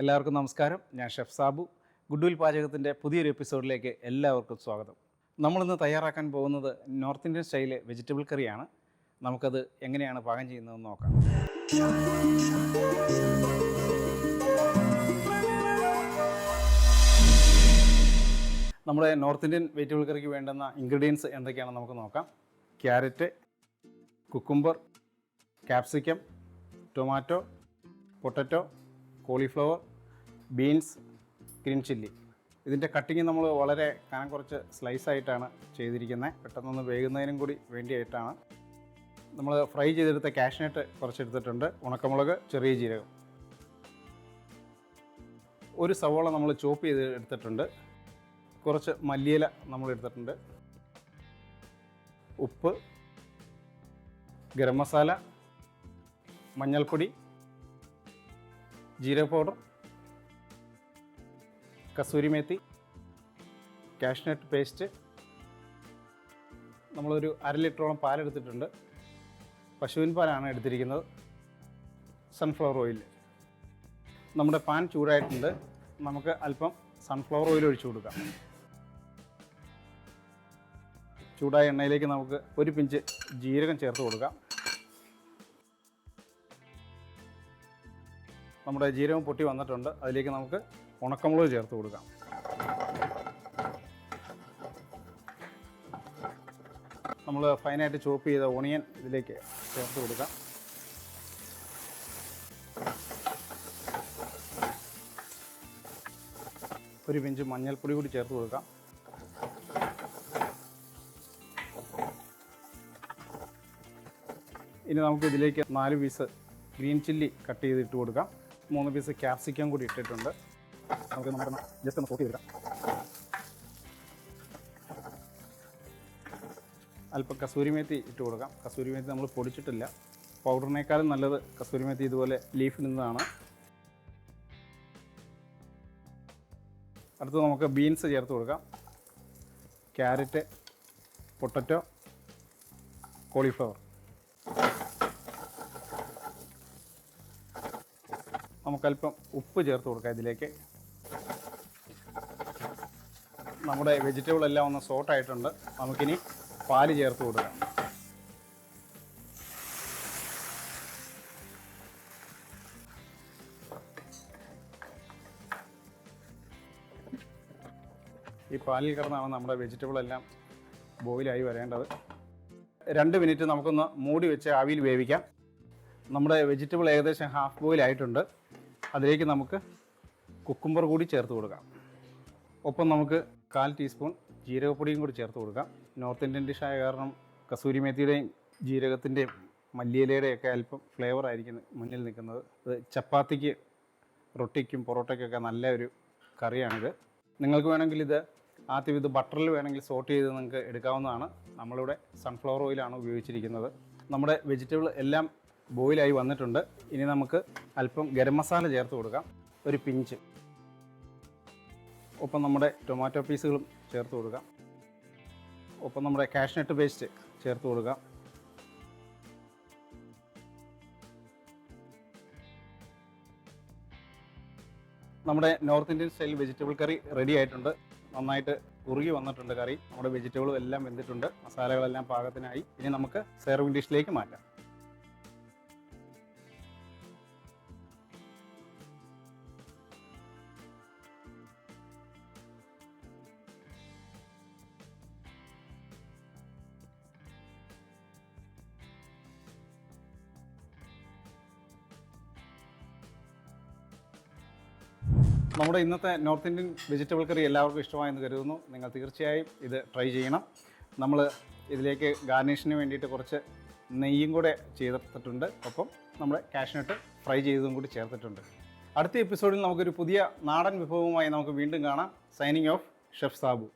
എല്ലാവർക്കും നമസ്കാരം. ഞാൻ ഷെഫ് സാബു. ഗുഡ്വിൽ പാചകത്തിൻ്റെ പുതിയൊരു എപ്പിസോഡിലേക്ക് എല്ലാവർക്കും സ്വാഗതം. നമ്മളിന്ന് തയ്യാറാക്കാൻ പോകുന്നത് നോർത്ത് ഇന്ത്യൻ സ്റ്റൈല് വെജിറ്റബിൾ കറിയാണ്. നമുക്കത് എങ്ങനെയാണ് പാകം ചെയ്യുന്നതെന്ന് നോക്കാം. നമ്മുടെ നോർത്ത് ഇന്ത്യൻ വെജിറ്റബിൾ കറിക്ക് വേണ്ടുന്ന ഇൻഗ്രീഡിയൻസ് എന്തൊക്കെയാണെന്ന് നമുക്ക് നോക്കാം. Carrot, cucumber, capsicum, tomato, potato, cauliflower, beans, green chilli. ഇതിൻ്റെ കട്ടിങ് നമ്മൾ വളരെ കനം കുറച്ച് സ്ലൈസായിട്ടാണ് ചെയ്തിരിക്കുന്നത്. പെട്ടെന്നൊന്ന് വേകുന്നതിനും കൂടി വേണ്ടിയായിട്ടാണ്. നമ്മൾ ഫ്രൈ ചെയ്തെടുത്ത കാഷ്നട്ട് കുറച്ചെടുത്തിട്ടുണ്ട്. ഉണക്കമുളക്, ചെറിയ ജീരകം. ഒരു സവോള നമ്മൾ ചോപ്പ് ചെയ്ത് എടുത്തിട്ടുണ്ട്. കുറച്ച് മല്ലിയില നമ്മൾ എടുത്തിട്ടുണ്ട്. ഉപ്പ്, ഗരം മസാല, മഞ്ഞൾപ്പൊടി, ജീരക powder, kasuri methi, cashew nut paste. നമ്മളൊരു 1/2 ലിറ്ററോളം പാലെടുത്തിട്ടുണ്ട്. പശുവിൻ പാലാണ് എടുത്തിരിക്കുന്നത്. Sunflower oil. നമ്മുടെ പാൻ ചൂടായിട്ടുണ്ട്. നമുക്ക് അല്പം സൺഫ്ലവർ ഓയിൽ ഒഴിച്ചു കൊടുക്കാം. ചൂടായ എണ്ണയിലേക്ക് നമുക്ക് ഒരു പിഞ്ച് ജീരകം ചേർത്ത് കൊടുക്കാം. നമ്മുടെ ജീരകം പൊട്ടി വന്നിട്ടുണ്ട്. അതിലേക്ക് നമുക്ക് ഉണക്കമുളക് ചേർത്ത് കൊടുക്കാം. നമ്മൾ ഫൈനായിട്ട് ചോപ്പ് ചെയ്ത ഓണിയൻ ഇതിലേക്ക് ചേർത്ത് കൊടുക്കാം. ഒരു പിഞ്ച് മഞ്ഞൾപ്പൊടി കൂടി ചേർത്ത് കൊടുക്കാം. ഇനി നമുക്ക് ഇതിലേക്ക് 4 പീസ് ഗ്രീൻ ചില്ലി കട്ട് ചെയ്ത് ഇട്ട് കൊടുക്കാം. 3 പീസ് ക്യാപ്സിക്കം കൂടി ഇട്ടിട്ടുണ്ട്. നമുക്ക് ജസ്റ്റ് ഒന്ന് സോട്ട് ചെയ്തെടുക്കാം. അല്പം കസൂരി മേത്തി ഇട്ട് കൊടുക്കാം. കസൂരി മേത്തി നമ്മൾ പൊടിച്ചിട്ടില്ല. പൗഡറിനേക്കാളും നല്ലത് കസൂരി മേത്തി ഇതുപോലെ ലീഫിൽ നിന്നാണ്. അടുത്ത് നമുക്ക് ബീൻസ് ചേർത്ത് കൊടുക്കാം. Carrot, potato, cauliflower. നമുക്കല്പം ഉപ്പ് ചേർത്ത് കൊടുക്കാം ഇതിലേക്ക്. നമ്മുടെ വെജിറ്റബിൾ എല്ലാം ഒന്ന് സോട്ടായിട്ടുണ്ട്. നമുക്കിനി പാല് ചേർത്ത് കൊടുക്കാം. ഈ പാലിൽ കിടന്നാണ് നമ്മുടെ വെജിറ്റബിൾ എല്ലാം ബോയിലായി വരേണ്ടത്. 2 മിനിറ്റ് നമുക്കൊന്ന് മൂടി വെച്ച് ആവിയിൽ വേവിക്കാം. നമ്മുടെ വെജിറ്റബിൾ ഏകദേശം ഹാഫ് ബോയിൽ ആയിട്ടുണ്ട്. അതിലേക്ക് നമുക്ക് കുക്കുംബർ കൂടി ചേർത്ത് കൊടുക്കാം. ഒപ്പം നമുക്ക് 1/4 ടീസ്പൂൺ ജീരകപ്പൊടിയും കൂടി ചേർത്ത് കൊടുക്കാം. നോർത്ത് ഇന്ത്യൻ ഡിഷായ കാരണം കസൂരി മേത്തിയുടെയും ജീരകത്തിൻ്റെയും മല്ലിയിലയുടെയൊക്കെ അല്പം ഫ്ലേവർ ആയിരിക്കും മുന്നിൽ നിൽക്കുന്നത്. ഇത് ചപ്പാത്തിക്ക്, റൊട്ടിക്കും പൊറോട്ടയ്ക്കൊക്കെ നല്ല ഒരു കറിയാണിത്. നിങ്ങൾക്ക് വേണമെങ്കിൽ ആദ്യം ഇത് ബട്ടറിൽ വേണമെങ്കിൽ സോട്ട് ചെയ്ത് നിങ്ങൾക്ക് എടുക്കാവുന്നതാണ്. നമ്മളിവിടെ സൺഫ്ലവർ ഓയിലാണ് ഉപയോഗിച്ചിരിക്കുന്നത്. നമ്മുടെ വെജിറ്റബിൾ എല്ലാം ബോയിലായി വന്നിട്ടുണ്ട്. ഇനി നമുക്ക് അല്പം ഗരം മസാല ചേർത്ത് കൊടുക്കാം. ഒരു പിഞ്ച്. ഒപ്പം നമ്മുടെ ടൊമാറ്റോ പീസുകളും ചേർത്ത് കൊടുക്കാം. ഒപ്പം നമ്മുടെ കാഷ്നട്ട് പേസ്റ്റ് ചേർത്ത് കൊടുക്കാം. നമ്മുടെ നോർത്ത് ഇന്ത്യൻ സ്റ്റൈൽ വെജിറ്റബിൾ കറി റെഡി ആയിട്ടുണ്ട്. നന്നായിട്ട് കുറുകി വന്നിട്ടുണ്ട് കറി. നമ്മുടെ വെജിറ്റബിളും എല്ലാം വെന്തിട്ടുണ്ട്. മസാലകളെല്ലാം പാകത്തിനായി. ഇനി നമുക്ക് സെർവിംഗ് ഡിഷിലേക്ക് മാറ്റാം. നമ്മുടെ ഇന്നത്തെ നോർത്ത് ഇന്ത്യൻ വെജിറ്റബിൾ കറി എല്ലാവർക്കും ഇഷ്ടമായെന്ന് കരുതുന്നു. നിങ്ങൾ തീർച്ചയായും ഇത് ട്രൈ ചെയ്യണം. നമ്മൾ ഇതിലേക്ക് ഗാർണിഷിന് വേണ്ടിയിട്ട് കുറച്ച് നെയ്യും കൂടെ ചേർത്തിട്ടുണ്ട്. ഒപ്പം നമ്മുടെ കാഷ്നട്ട് ഫ്രൈ ചെയ്തതും കൂടി ചേർത്തിട്ടുണ്ട്. അടുത്ത എപ്പിസോഡിൽ നമുക്കൊരു പുതിയ നാടൻ വിഭവവുമായി നമുക്ക് വീണ്ടും കാണാം. Signing off, chef Sabu.